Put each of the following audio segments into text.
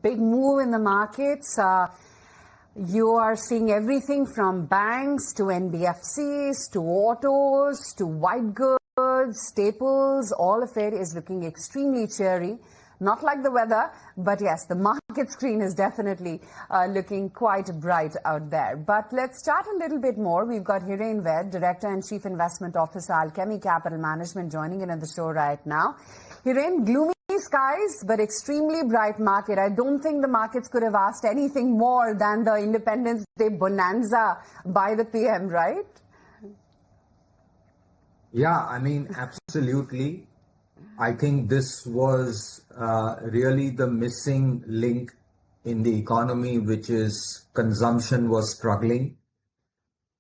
big move in the markets. You are seeing everything from banks to NBFCs to autos to white goods, staples. All of it is looking extremely cheery. Not like the weather, but yes, the market screen is definitely looking quite bright out there. But let's chat a little bit more. We've got Hiren Ved, Director and Chief Investment Officer, Alchemy Capital Management, joining in on the show right now. Hiren, gloomy skies, but extremely bright market. I don't think the markets could have asked anything more than the Independence Day bonanza by the PM, right? Yeah, I mean, absolutely. I think this was really the missing link in the economy, which is consumption was struggling.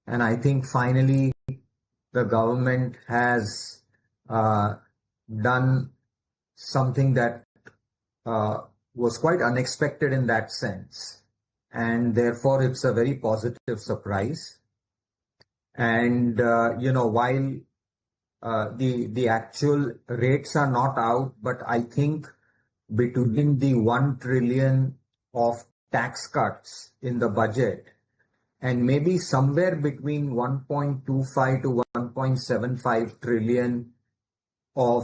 And I think finally the government has done something that was quite unexpected in that sense. And therefore, it's a very positive surprise. And, while the actual rates are not out, but I think between the 1 trillion of tax cuts in the budget and maybe somewhere between 1.25 to 1.75 trillion of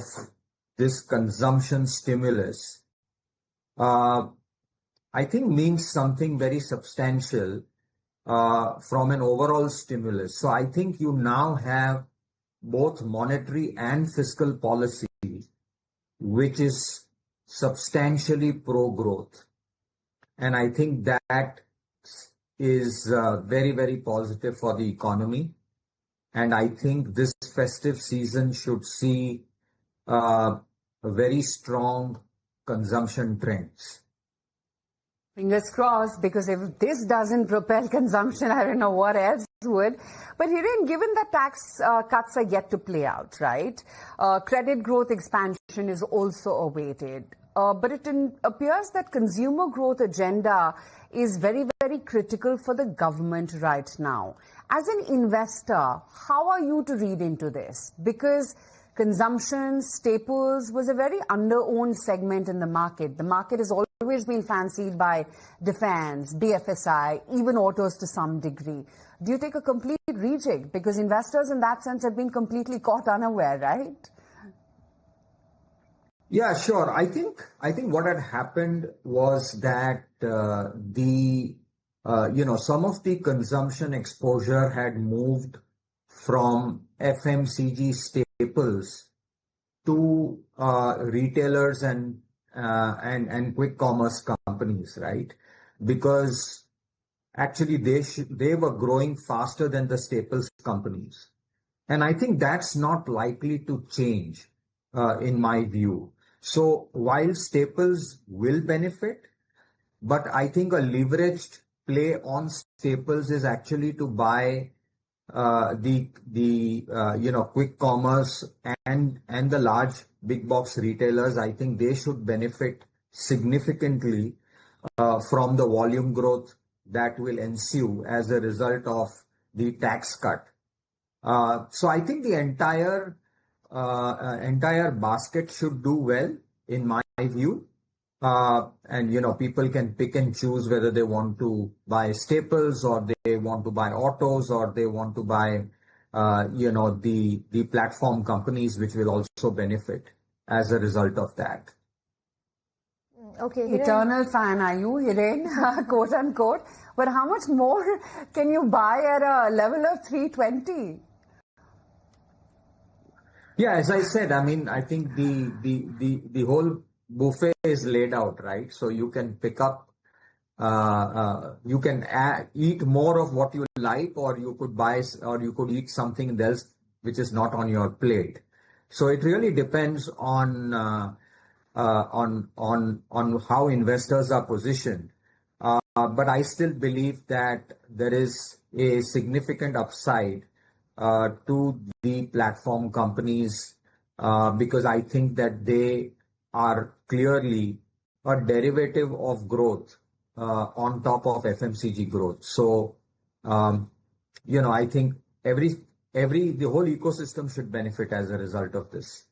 this consumption stimulus, I think means something very substantial from an overall stimulus. So I think you now have both monetary and fiscal policy, which is substantially pro-growth. And I think that is very, very positive for the economy. And I think this festive season should see very strong consumption trends. Fingers crossed, because if this doesn't propel consumption, I don't know what else would. But Hiren, given that tax cuts are yet to play out, right? Credit growth expansion is also awaited. But it appears that consumer growth agenda is very, very critical for the government right now. As an investor, how are you to read into this? Because consumption, staples was a very under-owned segment in the market. The market has always been fancied by defense, BFSI, even autos to some degree. Do you take a complete rejig? Because investors in that sense have been completely caught unaware, right? Yeah, sure. I think what had happened was that some of the consumption exposure had moved from FMCG staples to retailers and quick commerce companies, right? Because actually they were growing faster than the staples companies. And I think that's not likely to change in my view. So while staples will benefit, but I think a leveraged play on staples is actually to buy the quick commerce and the large big box retailers. I think they should benefit significantly from the volume growth that will ensue as a result of the tax cut. So I think the entire basket should do well in my view. And people can pick and choose whether they want to buy staples or they want to buy autos or they want to buy the platform companies, which will also benefit as a result of that. Okay, eternal fan are you, Hiren, quote unquote. But how much more can you buy at a level of 320? Yeah, as I said, I mean, I think the whole buffet is laid out, right? So you can pick up, you can eat more of what you like, or you could eat something else which is not on your plate. So it really depends on how investors are positioned. But I still believe that there is a significant upside to the platform companies because I think that they are clearly a derivative of growth on top of FMCG growth. So, I think the whole ecosystem should benefit as a result of this.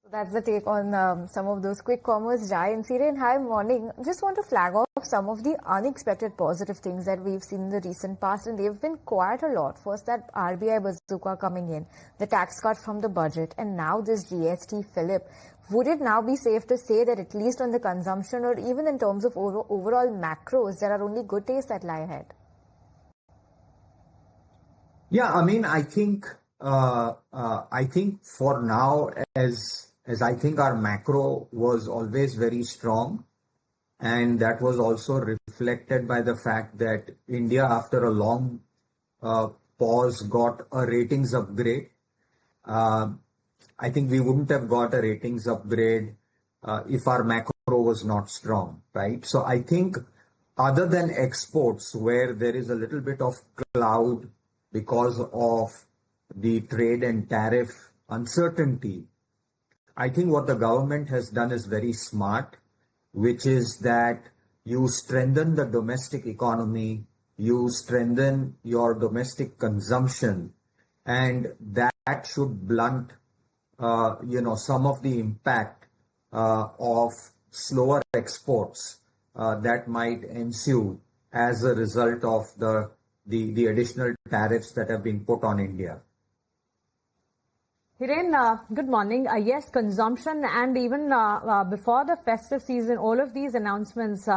That's the take on some of those quick commerce giants. Hiren, hi, morning. Just want to flag off some of the unexpected positive things that we've seen in the recent past, and they've been quite a lot. First, that RBI bazooka coming in, the tax cut from the budget, and now this GST fillip. Would it now be safe to say that at least on the consumption or even in terms of overall macros, there are only good days that lie ahead? Yeah, I mean, I think for now, as I think our macro was always very strong, and that was also reflected by the fact that India, after a long pause, got a ratings upgrade. I think we wouldn't have got a ratings upgrade if our macro was not strong, right? So I think other than exports, where there is a little bit of cloud because of the trade and tariff uncertainty, I think what the government has done is very smart, which is that you strengthen the domestic economy, you strengthen your domestic consumption, and that should blunt, some of the impact of slower exports that might ensue as a result of the additional tariffs that have been put on India. Hiren, good morning. Yes, consumption and even before the festive season, all of these announcements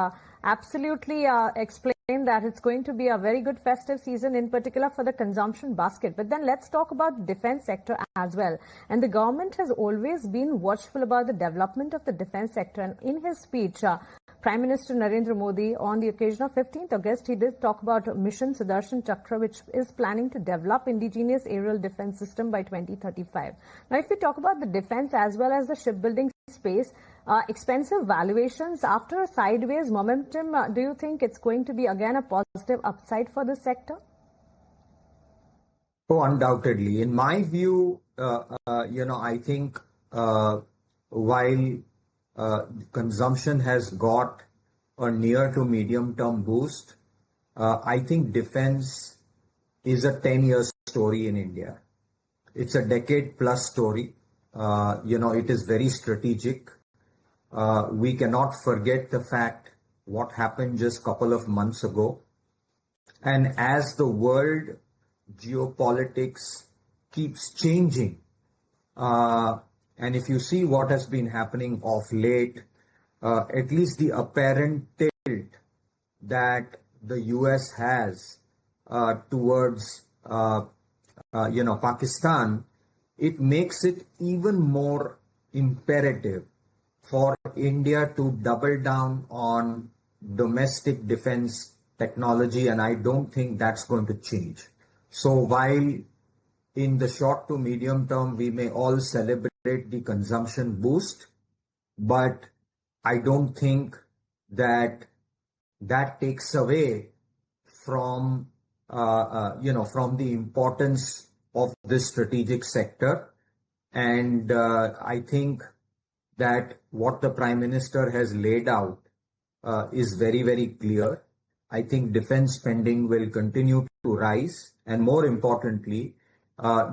absolutely explain that it's going to be a very good festive season, in particular for the consumption basket. But then let's talk about the defense sector as well. And the government has always been watchful about the development of the defense sector. And in his speech, Prime Minister Narendra Modi, on the occasion of 15th August, he did talk about Mission Sudarshan Chakra, which is planning to develop indigenous aerial defense system by 2035. Now, if we talk about the defense as well as the shipbuilding space, expensive valuations after a sideways momentum, do you think it's going to be again a positive upside for the sector? Oh, undoubtedly. In my view, I think while consumption has got a near to medium term boost, I think defense is a 10-year story in India. It's a decade plus story. It is very strategic. We cannot forget the fact what happened just a couple of months ago. And as the world geopolitics keeps changing, and if you see what has been happening of late, at least the apparent tilt that the US has towards Pakistan, it makes it even more imperative for India to double down on domestic defense technology, and I don't think that's going to change. So while in the short to medium term we may all celebrate the consumption boost, but I don't think that takes away from from the importance of this strategic sector. And I think that what the Prime Minister has laid out is very, very clear. I think defense spending will continue to rise, and more importantly,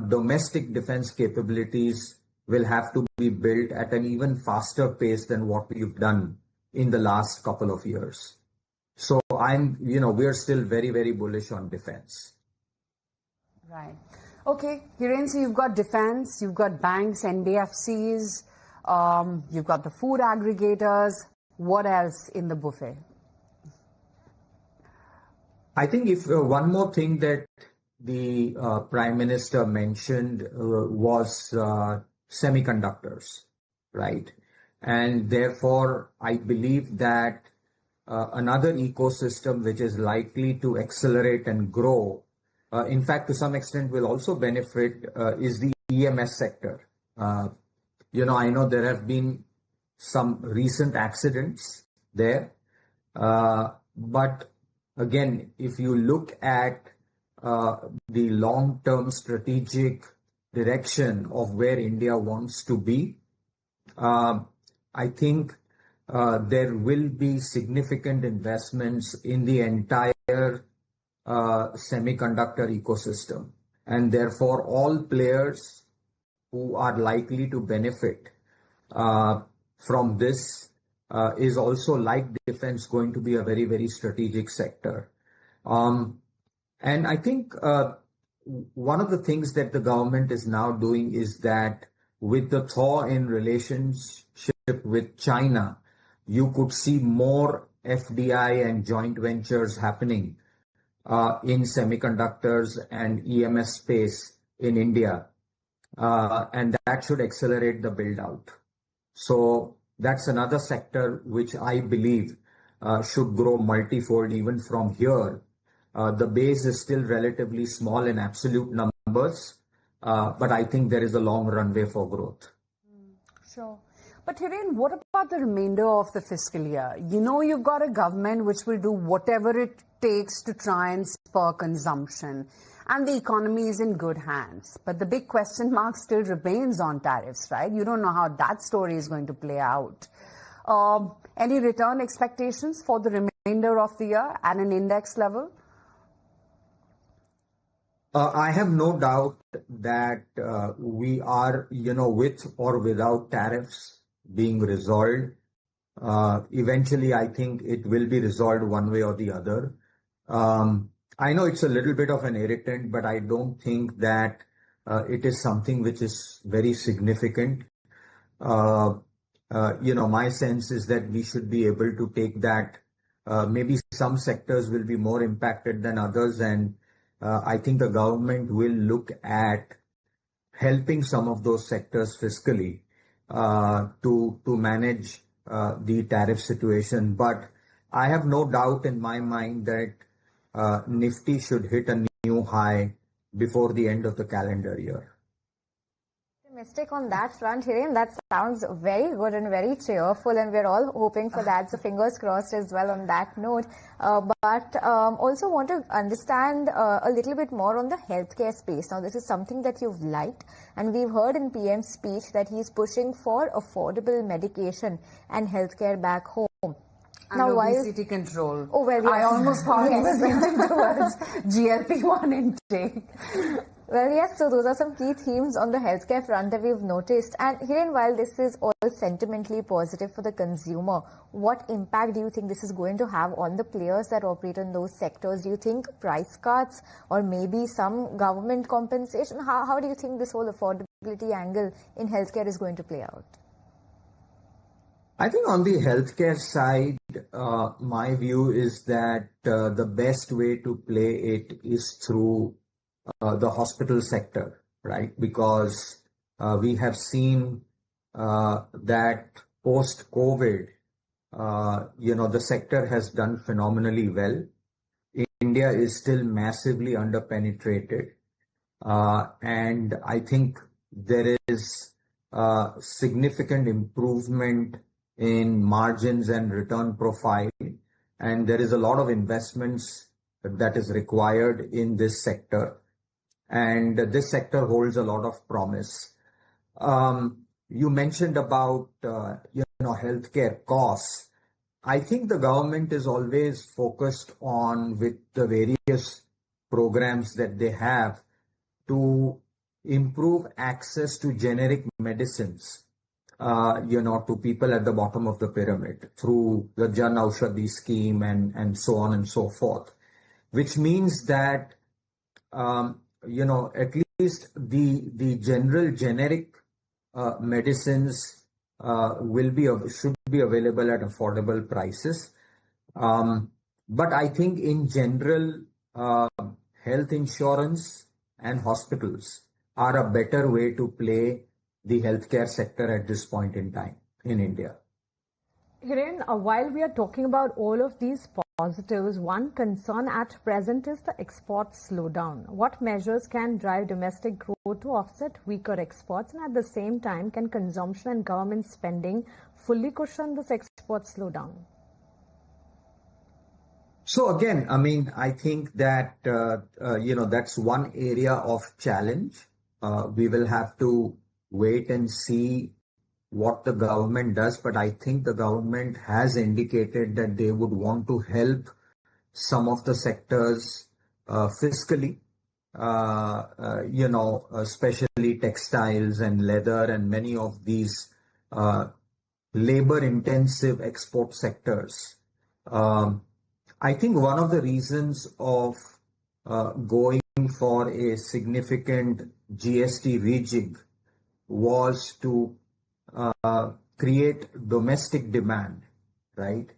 domestic defense capabilities will have to be built at an even faster pace than what we've done in the last couple of years. So we're still very, very bullish on defense. Right. Okay, Hiren, so you've got defense, you've got banks, NBFCs, you've got the food aggregators. What else in the buffet? I think if one more thing that the Prime Minister mentioned was semiconductors, right? And therefore, I believe that another ecosystem which is likely to accelerate and grow, in fact, to some extent will also benefit, is the EMS sector. I know there have been some recent accidents there, but again, if you look at the long-term strategic direction of where India wants to be, I think there will be significant investments in the entire semiconductor ecosystem. And therefore, all players who are likely to benefit from this? Is also, like defense, going to be a very, very strategic sector? And I think one of the things that the government is now doing is that with the thaw in relationship with China, you could see more FDI and joint ventures happening in semiconductors and EMS space in India. And that should accelerate the build out. So that's another sector which I believe should grow multifold even from here. The base is still relatively small in absolute numbers, but I think there is a long runway for growth. Sure. But Hiren, what about the remainder of the fiscal year? You know, you've got a government which will do whatever it takes to try and spur consumption, and the economy is in good hands. But the big question mark still remains on tariffs, right? You don't know how that story is going to play out. Any return expectations for the remainder of the year at an index level? I have no doubt that we are, with or without tariffs being resolved. Eventually, I think it will be resolved one way or the other. I know it's a little bit of an irritant, but I don't think that it is something which is very significant. My sense is that we should be able to take that. Maybe some sectors will be more impacted than others, and I think the government will look at helping some of those sectors fiscally to manage the tariff situation. But I have no doubt in my mind that Nifty should hit a new high before the end of the calendar year. Optimistic on that front, Hiren. That sounds very good and very cheerful, and we're all hoping for that. So fingers crossed as well on that note. But also want to understand a little bit more on the healthcare space. Now, this is something that you've liked, and we've heard in PM's speech that he's pushing for affordable medication and healthcare back home. And now, obesity control. Oh, well, yes. I almost thought he was hinting towards GLP-1 intake. Well, yes, so those are some key themes on the healthcare front that we've noticed. And Hiren, while this is all sentimentally positive for the consumer, what impact do you think this is going to have on the players that operate in those sectors? Do you think price cuts or maybe some government compensation? How do you think this whole affordability angle in healthcare is going to play out? I think on the healthcare side, my view is that the best way to play it is through the hospital sector, right? Because we have seen that post-COVID, the sector has done phenomenally well. India is still massively underpenetrated. And I think there is significant improvement in margins and return profile. And there is a lot of investments that is required in this sector. And this sector holds a lot of promise. You mentioned about, healthcare costs. I think the government is always focused on, with the various programs that they have, to improve access to generic medicines, to people at the bottom of the pyramid through the Jan Aushadhi scheme and so on and so forth, which means that, at least the general generic medicines should be available at affordable prices. But I think in general, health insurance and hospitals are a better way to play the healthcare sector at this point in time in Hiren, while we are talking about all of these positives, one concern at present is the export slowdown. What measures can drive domestic growth to offset weaker exports, and at the same time, can consumption and government spending fully cushion this export slowdown? So again, I think that, that's one area of challenge. We will have to wait and see what the government does, but I think the government has indicated that they would want to help some of the sectors fiscally, especially textiles and leather and many of these labor-intensive export sectors. I think one of the reasons of going for a significant GST rejig was to create domestic demand, right?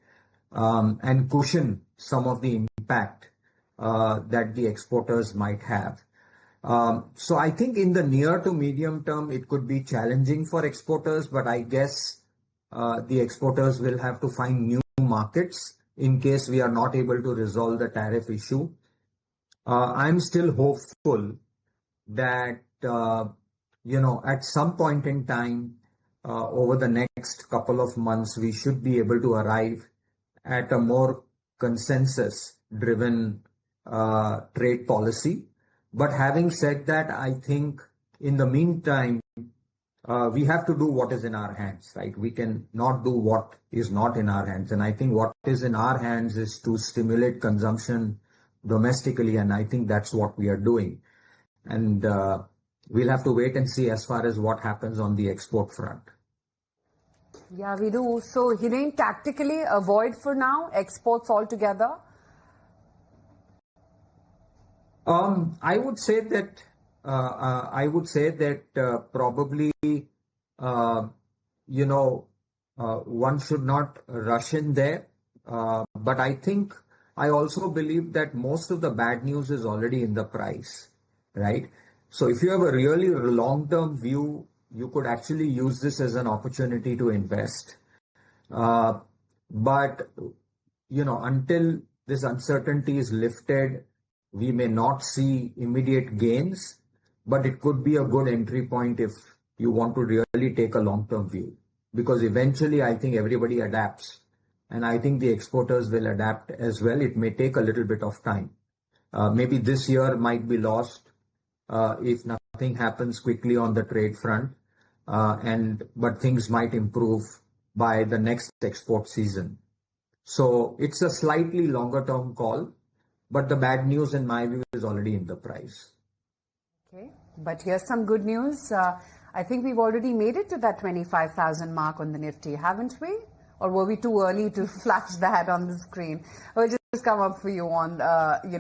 And cushion some of the impact that the exporters might have. So I think in the near to medium term, it could be challenging for exporters, but I guess the exporters will have to find new markets in case we are not able to resolve the tariff issue. I'm still hopeful that, at some point in time, over the next couple of months, we should be able to arrive at a more consensus-driven trade policy. But having said that, I think in the meantime, we have to do what is in our hands, right? We can not do what is not in our hands. And I think what is in our hands is to stimulate consumption domestically. And I think that's what we are doing. And we'll have to wait and see as far as what happens on the export front. Yeah, we do. So, Hiren, tactically avoid for now exports altogether? I would say that probably one should not rush in there. But I also believe that most of the bad news is already in the price, right? So if you have a really long-term view, you could actually use this as an opportunity to invest. But until this uncertainty is lifted, we may not see immediate gains, but it could be a good entry point if you want to really take a long-term view. Because eventually, I think everybody adapts. And I think the exporters will adapt as well. It may take a little bit of time. Maybe this year might be lost if nothing happens quickly on the trade front. But things might improve by the next export season. So it's a slightly longer term call. But the bad news, in my view, is already in the price. Okay, but here's some good news. I think we've already made it to that 25,000 mark on the Nifty, haven't we? Or were we too early to flash that on the screen? We'll just come up for you on,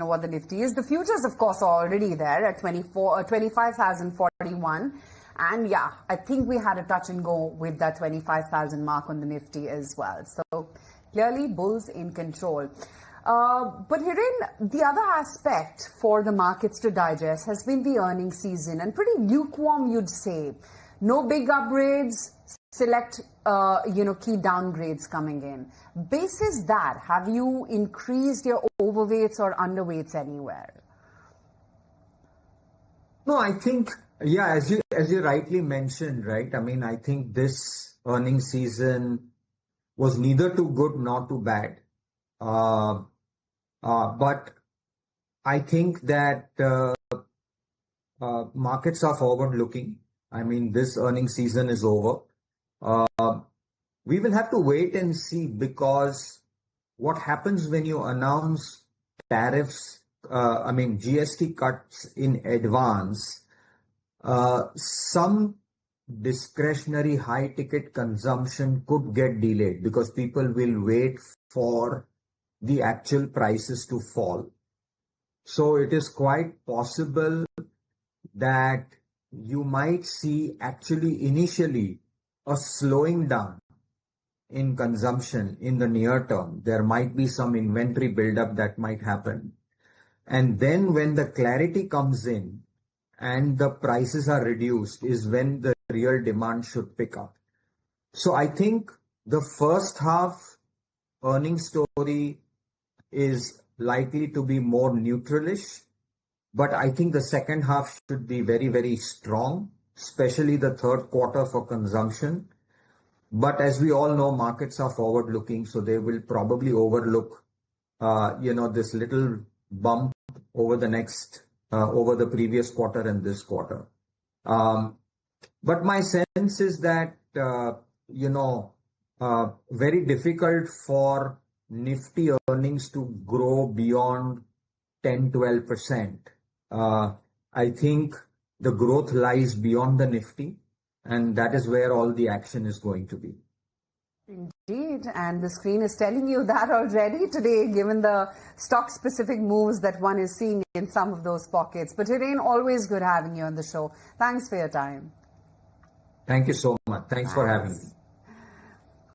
what the Nifty is. The futures, of course, are already there at 25,041. And yeah, I think we had a touch and go with that 25,000 mark on the Nifty as well. So clearly, bulls in control. But Hiren, the other aspect for the markets to digest has been the earnings season, and pretty lukewarm, you'd say. No big upgrades, select, key downgrades coming in. Basis that, have you increased your overweights or underweights anywhere? No, I think, as you rightly mentioned, right? I mean, I think this earnings season was neither too good nor too bad. But I think that markets are forward-looking. I mean, this earnings season is over. We will have to wait and see, because what happens when you announce tariffs, GST cuts in advance, some discretionary high-ticket consumption could get delayed because people will wait for the actual prices to fall. So it is quite possible that you might see actually initially a slowing down in consumption in the near term. There might be some inventory buildup that might happen. And then when the clarity comes in and the prices are reduced is when the real demand should pick up. So I think the first half earnings story is likely to be more neutralish, but I think the second half should be very, very strong, especially the third quarter for consumption. But as we all know, markets are forward-looking, so they will probably overlook, this little bump over the previous quarter and this quarter. But my sense is that, very difficult for Nifty earnings to grow beyond 10-12%. I think the growth lies beyond the Nifty. And that is where all the action is going to be. Indeed, and the screen is telling you that already today, given the stock-specific moves that one is seeing in some of those pockets. But Hiren, always good having you on the show. Thanks for your time. Thank you so much. Thanks for having me.